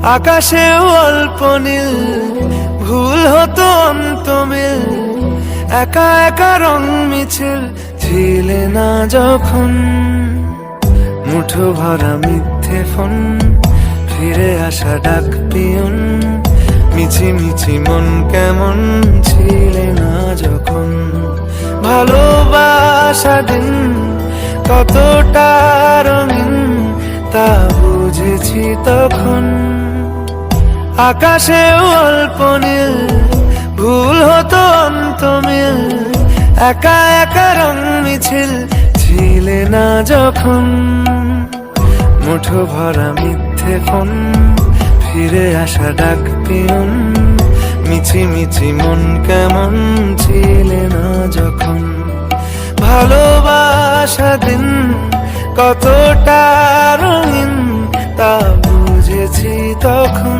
আকাশেও অল্প নীল, ভুল হতো অন্তমিল, একা একা রং মিছিল ছিলে না যখন। মুঠো ভরা মিথ্যে ফোন, ফিরে আসা ডাক পিয়ন, মিছি মিছি মন কেমন ছিলে না যখন। ভালোবাসা দিন কতটা রঙিন তা বুঝেছি তখন। আকাশেও অল্প নীল, ভুল হতো অন্তমিল, একা একা রং মিছিল ছিলে না যখন। মুঠো ভরা মিথ্যে ফোন, ফিরে আসা ডাক পিয়ন, মিছি মিছি মন কেমন ছিলে না যখন। ভালোবাসা দিন কতটা রঙিন তা বুঝেছি তখন।